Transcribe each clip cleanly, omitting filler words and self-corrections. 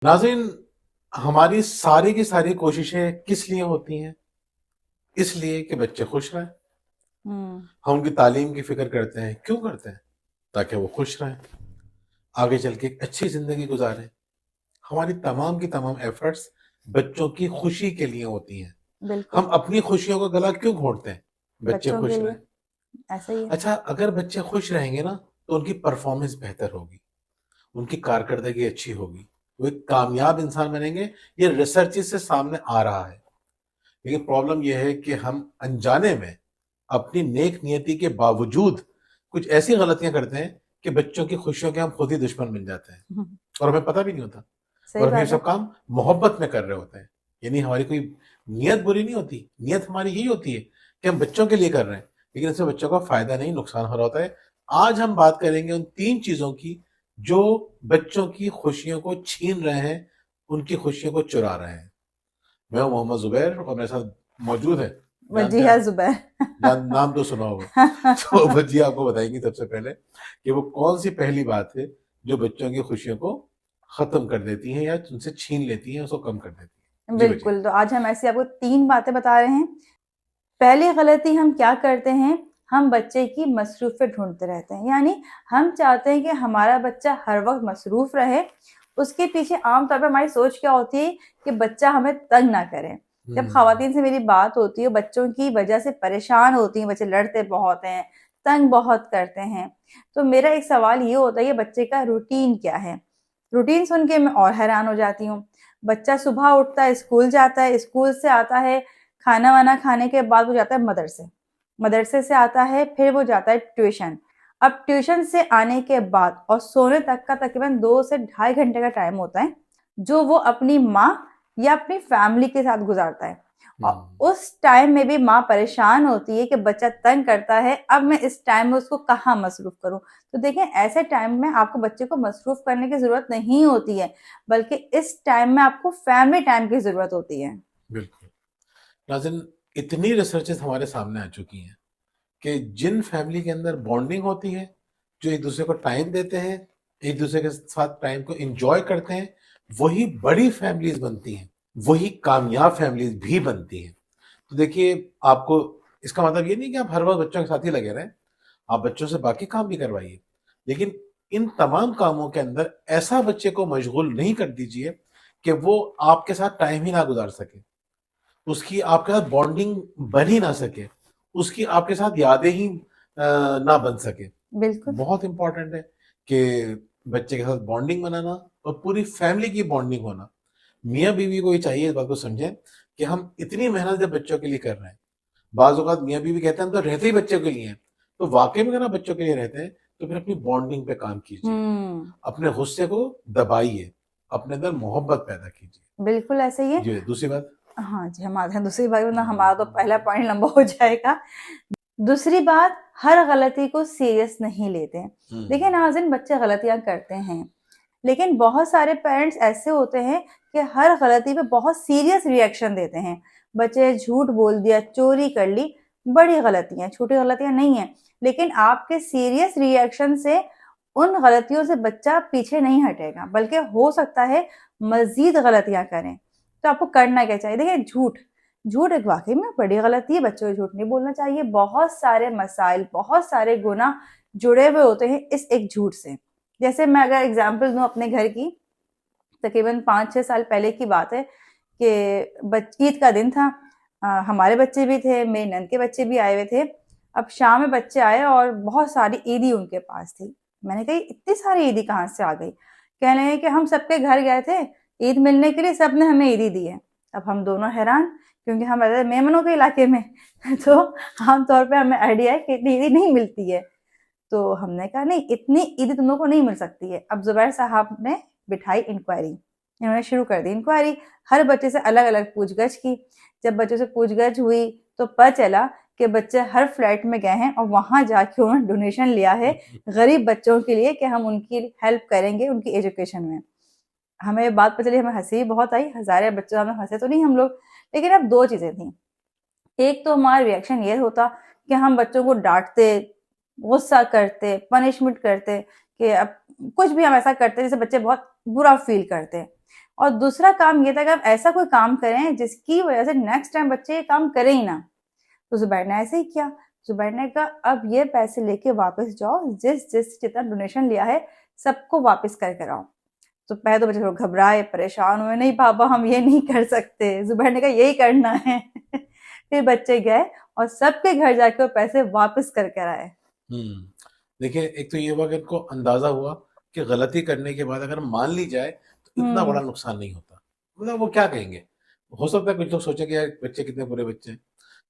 नाज़रीन, हमारी सारी की सारी कोशिशें किस लिए होती हैं? इसलिए कि बच्चे खुश रहें। हम्म। हम उनकी तालीम की फिक्र करते हैं। क्यों करते हैं? ताकि वो खुश रहें, आगे चल के एक अच्छी जिंदगी गुजारें। हमारी तमाम की तमाम एफर्ट्स बच्चों की खुशी के लिए होती हैं। हम बिल्कुल। अपनी खुशियों का गला क्यों घोंटते हैं? बच्चे बच्चों के खुश लिए रहें। ऐसा ही है। अच्छा, अगर बच्चे खुश रहेंगे ना, तो उनकी परफॉर्मेंस बेहतर होगी, उनकी कारकर्दगी अच्छी होगी, वो एक कामयाब इंसान बनेंगे। ये रिसर्च से सामने आ रहा है। लेकिन प्रॉब्लम यह है कि हम अनजाने में अपनी नेक नियति के बावजूद कुछ ऐसी गलतियां करते हैं कि बच्चों की खुशियों के हम खुद ही दुश्मन बन जाते हैं, हम्म, और हमें पता भी नहीं होता। सही और हम ये बात है। सब काम मोहब्बत में कर रहे होते हैं। यानी हमारी कोई नियत बुरी नहीं होती, नियत हमारी यही होती है कि हम बच्चों के लिए कर रहे हैं, लेकिन इससे बच्चों का फायदा नहीं, नुकसान हो रहा होता है। आज हम बात करेंगे उन 3 चीजों की जो बच्चों की खुशियों को छीन रहे हैं, उनकी खुशियों को चुरा रहे हैं। मैं हूं मोहम्मद जुबैर और मेरे साथ मौजूद है, जानते हैं वजीहा आप, जुबैर। नाम तो सुना होगा। तो भजिया आपको बताएंगी सबसे पहले कि वो कौन सी पहली बात है जो बच्चों की खुशियों को खत्म कर देती है या उनसे छीन लेती है, उसको कम कर देती है। जी भजिया। बिल्कुल, तो आज हम ऐसी आपको 3 बातें बता रहे हैं। पहली गलती हम क्या करते हैं, हम बच्चे की मसरूफ़ियत ढूँढते रहते हैं। यानी हम चाहते हैं कि हमारा बच्चा हर वक़्त मसरूफ़ रहे। उसके पीछे आम तौर पे हमारी सोच क्या होती है कि बच्चा हमें तंग ना करे। जब हम्म। ख़वातीन से मेरी बात होती है, बच्चों की वजह से परेशान होती हैं, बच्चे लड़ते बहुत हैं, तंग बहुत करते हैं। तो मेरा एक सवाल ये होता है कि बच्चे का रूटीन क्या है? रूटीन सुन के मैं और हैरान हो जाती हूँ। बच्चा सुबह उठता है, स्कूल जाता है, स्कूल से आता है, खाना-वाना खाने के बाद वो जाता है मदरसे। मदरसे से आता है, फिर वो जाता है ट्यूशन। अब ट्यूशन से आने के बाद और सोने तक का तकरीबन 2 से ढाई घंटे का टाइम होता है, जो वो अपनी माँ या अपनी फैमिली के साथ गुज़ारता है। और हम्म। उस टाइम में भी माँ परेशान होती है कि बच्चा तंग करता है, अब मैं इस टाइम में उसको कहाँ मसरूफ़ करूँ? तो देखें, ऐसे टाइम में आपको बच्चे को मसरूफ़ करने की ज़रूरत नहीं होती है, बल्कि इस टाइम में आपको फैमिली टाइम की ज़रूरत होती है। बिल्कुल। नाज़रीन, इतनी रिसर्चेस हमारे सामने आ चुकी हैं कि जिन फैमिली के अंदर बॉन्डिंग होती है, जो एक दूसरे को टाइम देते हैं, एक दूसरे के साथ टाइम को एंजॉय करते हैं, वही बड़ी फैमिलीज बनती हैं, वही कामयाब फैमिलीज भी बनती हैं। तो देखिए, आपको इसका मतलब ये नहीं कि आप हर वक्त बच्चों के साथ ही लगे रहें। आप बच्चों से बाकी काम भी करवाइए, लेकिन इन तमाम कामों के अंदर ऐसा बच्चे को मशगूल नहीं कर दीजिए कि वो आपके साथ टाइम ही ना गुजार सके, उसकी आपके साथ बॉन्डिंग बन ही ना सके, उसकी आपके साथ यादें ही ना बन सके। बिल्कुल। बहुत इंपॉर्टेंट है कि बच्चे के साथ बॉन्डिंग बनाना और पूरी फैमिली की बॉन्डिंग होना। मियाँ बीवी को ये चाहिए इस बात को समझें कि हम इतनी मेहनत जब बच्चों के लिए कर रहे हैं, बाज औक़ात मियाँ बीवी कहते हैं हम तो रहते ही बच्चों के लिए हैं, तो वाकई में अगर आप बच्चों के लिए रहते हैं तो फिर अपनी बॉन्डिंग पे काम कीजिए, हुँ, अपने गुस्से को दबाइए, अपने अंदर मोहब्बत पैदा कीजिए। बिल्कुल ऐसे ही है। जी, दूसरी बात। हाँ जी, हम आते हैं दूसरी बात, वरना हमारा तो पहला पॉइंट लंबा हो जाएगा। दूसरी बात, हर गलती को सीरियस नहीं लेते हैं। देखिए हम्म। नाज़रीन, बच्चे गलतियाँ करते हैं, लेकिन बहुत सारे पेरेंट्स ऐसे होते हैं कि हर गलती पे बहुत सीरियस रिएक्शन देते हैं। बच्चे झूठ बोल दिया, चोरी कर ली, बड़ी गलतियाँ, छोटी गलतियाँ नहीं हैं। लेकिन आपके सीरियस रिएक्शन से उन गलतियों से बच्चा पीछे नहीं हटेगा, बल्कि हो सकता है मज़ीद गलतियाँ करें। तो आपको करना क्या चाहिए? देखिए, झूठ झूठ एक वाक़ई में बड़ी गलती है, बच्चों को झूठ नहीं बोलना चाहिए। बहुत सारे मसाइल, बहुत सारे गुनाह जुड़े हुए होते हैं इस एक झूठ से। जैसे मैं अगर एग्ज़ाम्पल दूँ अपने घर की, तकरीबन 5-6 साल पहले की बात है कि ईद का दिन था। हमारे बच्चे भी थे, मेरी नंद के बच्चे भी आए हुए थे। अब शाम में बच्चे आए और बहुत सारी ईदी उनके पास थी। मैंने कहा, इतनी सारी ईदी कहाँ से आ गई? कहने लगे कि हम सबके घर गए थे ईद मिलने के लिए, सबने हमें ईदी दी है। अब हम दोनों हैरान, क्योंकि हम रहते मेमनों के इलाके में। तो आम तौर पे हमें आइडिया है कि इतनी ईदी नहीं मिलती है। तो हमने कहा, नहीं, इतनी ईदी तुम लोग को नहीं मिल सकती है। अब जुबैर साहब ने बिठाई इंक्वायरी, इन्होंने शुरू कर दी इंक्वायरी। हर बच्चे से अलग अलग पूछगछ की। जब बच्चों से पूछगछ हुई तो पता चला कि बच्चे हर फ्लैट में गए हैं और वहां जाके उन्होंने डोनेशन लिया है गरीब बच्चों के लिए कि हम उनकी हेल्प करेंगे उनकी एजुकेशन में। हमें ये बात पता चली, हमें हंसी भी बहुत आई, हजारे बच्चों हमें हंसे तो नहीं हम लोग। लेकिन अब दो चीजें थी। एक तो हमारा रिएक्शन ये होता कि हम बच्चों को डांटते, गुस्सा करते, पनिशमेंट करते, कि अब कुछ भी हम ऐसा करते जैसे बच्चे बहुत बुरा फील करते। और दूसरा काम ये था कि आप ऐसा कोई काम करें जिसकी वजह से नेक्स्ट टाइम बच्चे ये काम करें ही ना। तो जुबैर ने ऐसे ही किया। जुबैर ने कहा अब ये पैसे लेके वापस जाओ, जिस जितना डोनेशन लिया है सबको वापस करके आओ। तो पहले तो बच्चे थोड़ा घबराए, परेशान हुए, नहीं पापा हम ये नहीं कर सकते। जुबैर ने कहा यही करना है। फिर बच्चे गए और सबके घर जाके वो पैसे वापस करके आए। देखिए, एक तो ये हुआ कि इनको अंदाजा हुआ कि गलती करने के बाद अगर मान ली जाए तो इतना बड़ा नुकसान नहीं होता। मतलब वो क्या कहेंगे, हो सकता है कुछ लोग सोचेंगे यार बच्चे कितने बुरे बच्चे हैं,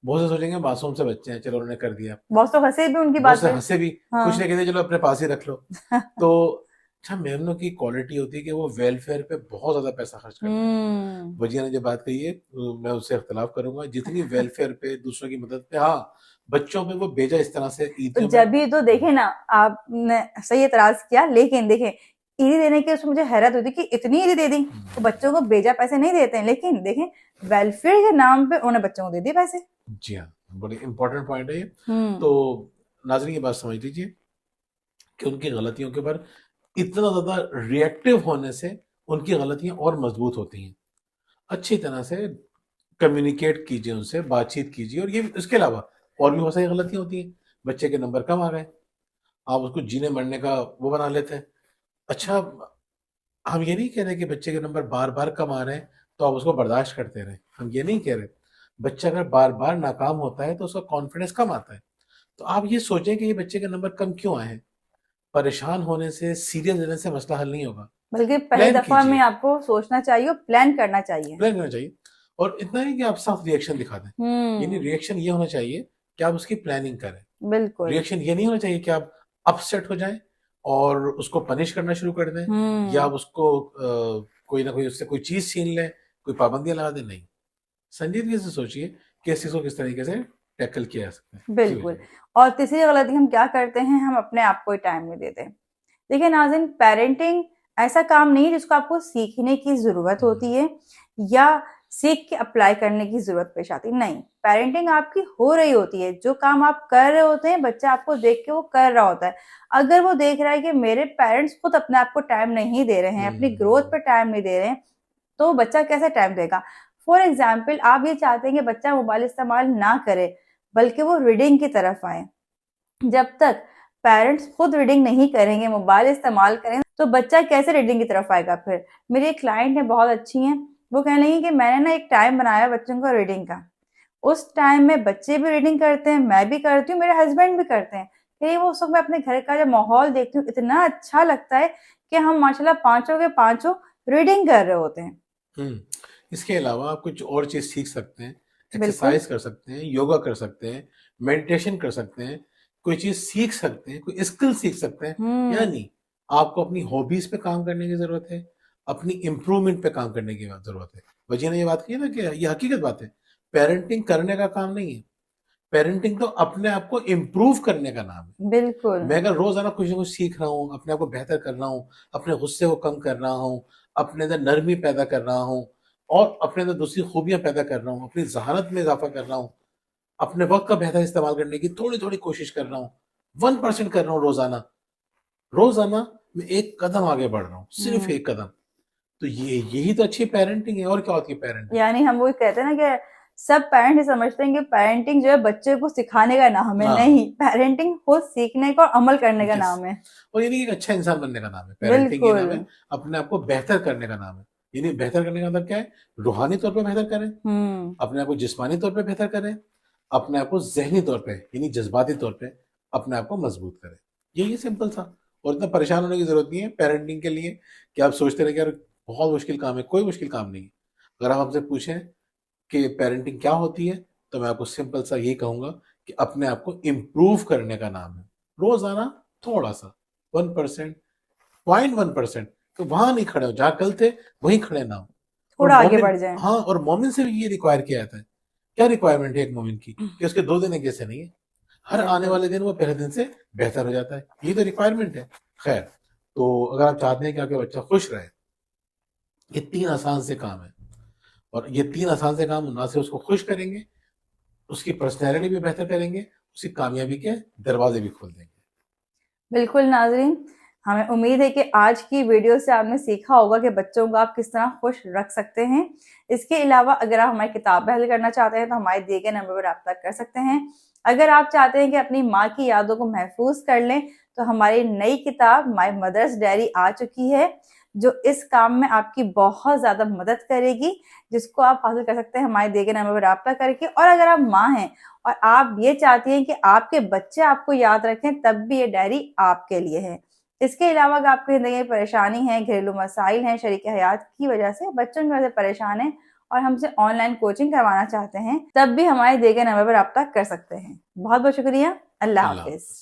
बहुत से सोचेंगे मासूम से बच्चे हैं, चलो उन्होंने कर दिया। बहुत तो हंसे भी उनकी बहुत बात से पे। हंसे भी, हाँ। कुछ ने कहते चलो अपने पास ही रख लो। तो अच्छा, मेमनों की क्वालिटी होती है कि वो वेलफेयर पे बहुत ज्यादा पैसा खर्च करते हैं। वजिया ने जो बात कही है मैं उससे इख्तलाफ करूंगा, जितनी वेलफेयर पे, दूसरों की मदद पे, हाँ बच्चों पे वो भेजा इस तरह से तो ईदियों में। जब भी तो देखे ना, आपने सही एतराज किया, लेकिन देखे ईदी देने की उसमें मुझे हैरत होती कि इतनी ईदी दे दी। तो बच्चों को बेजा पैसे नहीं देते हैं, लेकिन देखें वेलफेयर के नाम पे उन्होंने बच्चों को दे दिए पैसे। जी हाँ, बड़ी इंपॉर्टेंट पॉइंट है ये। तो नाज़रीन ये बात समझ लीजिए कि उनकी गलतियों के ऊपर इतना ज्यादा रिएक्टिव होने से उनकी गलतियां और मजबूत होती हैं। अच्छी तरह से कम्युनिकेट कीजिए, उनसे बातचीत कीजिए। और ये इसके अलावा और भी बहुत सारी गलतियां होती हैं। बच्चे के नंबर कम आ गए, आप उसको जीने मरने का वो बना लेते हैं। अच्छा, हम ये नहीं कह रहे कि बच्चे के नंबर बार बार कम आ रहे हैं तो आप उसको बर्दाश्त करते रहें, हम ये नहीं कह रहे। बच्चा अगर बार बार नाकाम होता है तो उसका कॉन्फिडेंस कम आता है। तो आप ये सोचें कि ये बच्चे के नंबर कम क्यों आए हैं। परेशान होने से, सीरियस लेने से मसला हल नहीं होगा। बल्कि पहली प्लान दफा में कीजिए, आपको सोचना चाहिए और प्लान करना चाहिए। प्लान करना चाहिए। और इतना नहीं कि आप सख्त रिएक्शन दिखा दें, यानी रिएक्शन ये होना चाहिए कि आप उसकी प्लानिंग करें। बिल्कुल। रिएक्शन ये नहीं होना चाहिए कि आप अपसेट हो जाएं और उसको पनिश करना शुरू कर दें, या आप उसको कोई ना कोई उससे कोई चीज छीन लें, कोई पाबंदियां लगा दें। नहीं, संजीदगी से सोचिए कि इस चीज को किस तरीके से टैकल किया जा सकता है। जी बिल्कुल। वजह। और तीसरी गलती हम क्या करते हैं, हम अपने आप को टाइम नहीं देते। देखिए नाज़रीन, पेरेंटिंग ऐसा काम नहीं है जिसको आपको सीखने की ज़रूरत होती है या सीख के अप्लाई करने की ज़रूरत पेश आती है। नहीं, पेरेंटिंग आपकी हो रही होती है। जो काम आप कर रहे होते हैं, बच्चा आपको देख के वो कर रहा होता है। अगर वो देख रहा है कि मेरे पेरेंट्स खुद अपने आप को टाइम नहीं दे रहे हैं, अपनी ग्रोथ पे टाइम नहीं दे रहे हैं, तो बच्चा कैसे टाइम देगा। फॉर एग्जाम्पल, आप ये चाहते हैं कि बच्चा मोबाइल इस्तेमाल ना करे, बल्कि वो रीडिंग की तरफ आए। जब तक पेरेंट्स खुद रीडिंग नहीं करेंगे, मोबाइल इस्तेमाल करें, तो बच्चा कैसे रीडिंग की तरफ आएगा। फिर मेरी एक क्लाइंट है, बहुत अच्छी हैं, वो कहने लगी कि मैंने ना एक टाइम बनाया बच्चों को रीडिंग का। उस टाइम में बच्चे भी रीडिंग करते हैं, मैं भी करती हूँ, मेरे हस्बैंड भी करते हैं। कि वो उस वक्त मैं अपने घर का जब माहौल देखती हूँ, इतना अच्छा लगता है कि हम माशाल्लाह पांचों के पांचों रीडिंग कर रहे होते हैं। इसके अलावा आप कुछ और चीज सीख सकते हैं। बिल्कुल। एक्सरसाइज कर सकते हैं, योगा कर सकते हैं, मेडिटेशन कर सकते हैं, कोई चीज सीख सकते हैं, कोई स्किल सीख सकते हैं। यानी आपको अपनी हॉबीज पे काम करने की जरूरत है, अपनी इम्प्रूवमेंट पे काम करने की जरूरत है। वजह ने ये बात की है ना कि ये हकीकत बात है। पेरेंटिंग करने का काम नहीं है, पेरेंटिंग तो अपने आप को इम्प्रूव करने का नाम है। बिल्कुल। मैं अगर रोजाना कुछ ना कुछ सीख रहा हूँ, अपने आप को बेहतर कर रहा हूँ, अपने गुस्से को कम कर रहा हूँ, अपने अंदर नरमी पैदा कर रहा हूँ, और अपने अंदर दूसरी खूबियां पैदा कर रहा हूँ, अपनी जहानत में इजाफा कर रहा हूँ, अपने वक्त का बेहतर इस्तेमाल करने की थोड़ी थोड़ी कोशिश कर रहा हूँ, 1% कर रहा हूँ रोजाना, रोजाना मैं एक कदम आगे बढ़ रहा हूँ, सिर्फ एक कदम। तो ये यही तो अच्छी पेरेंटिंग है। और क्या होती है पेरेंटिंग। यानी हम वो कहते हैं ना कि सब पेरेंट्स समझते हैं कि पेरेंटिंग जो है बच्चे को सिखाने का नाम है। नहीं, पेरेंटिंग खुद सीखने का और अमल करने का नाम है। और यानी एक अच्छा इंसान बनने का नाम है। पेरेंटिंग ये नाम है, बिल्कुल। अपने आप को बेहतर करने का नाम है। यानी बेहतर करने का मतलब क्या है, रूहानी तौर पे बेहतर करें, अपने आप को जिस्मानी तौर पे बेहतर करें, अपने आप को जहनी तौर पे यानी जज्बाती तौर पे अपने आप को मजबूत करें। यही सिंपल सा। और इतना परेशान होने की जरूरत नहीं है पेरेंटिंग के लिए कि आप सोचते रहे कि यार बहुत मुश्किल काम है। कोई मुश्किल काम नहीं है। अगर आप हमसे पूछें कि पेरेंटिंग क्या होती है, तो मैं आपको सिंपल सा यही कहूंगा कि अपने आप को इम्प्रूव करने का नाम है। रोजाना थोड़ा सा, 1%, 0.1%, तो वहां नहीं खड़े हो जहां कल थे, वहीं खड़े ना हो। और थोड़ा आगे मोमिन, बढ़ जाए। हाँ, और मोमिन से भी ये रिक्वायर किया जाता है। क्या रिक्वायरमेंट है एक मोमिन की, कि उसके 2 दिन एक जैसे नहीं है, हर आने वाले दिन वो पहले दिन से बेहतर हो जाता है। ये तो रिक्वायरमेंट है। खैर, तो अगर आप चाहते हैं कि आपका बच्चा खुश रहे, ये 3 आसान से काम है। और ये 3 आसान से काम ना सिर्फ उसको खुश करेंगे, उसकी पर्सनैलिटी भी बेहतर करेंगे, उसकी कामयाबी के दरवाजे भी खोल देंगे। बिल्कुल नाजरीन, हमें उम्मीद है कि आज की वीडियो से आपने सीखा होगा कि बच्चों को आप किस तरह खुश रख सकते हैं। इसके अलावा अगर आप हमारी किताब हल करना चाहते हैं तो हमारे दिए गए नंबर पर रब्ता कर सकते हैं। अगर आप चाहते हैं कि अपनी माँ की यादों को महफूज कर लें तो हमारी नई किताब माय मदर्स डायरी आ चुकी है, जो इस काम में आपकी बहुत ज्यादा मदद करेगी, जिसको आप हासिल कर सकते हैं हमारे दिए गए नंबर पर रब्ता करके। और अगर आप माँ हैं और आप ये चाहती हैं कि आपके बच्चे आपको याद रखें, तब भी ये डायरी आपके लिए है। इसके अलावा अगर आपकी जिंदगी में परेशानी है, घरेलू मसाइल हैं, शरीक हयात की वजह से, बच्चों की वजह से परेशान है और हमसे ऑनलाइन कोचिंग करवाना चाहते हैं, तब भी हमारे दिए गए नंबर पर रब्ता कर सकते हैं। बहुत बहुत शुक्रिया। अल्लाह अल्लाह हाफिज। हाफ़िज़।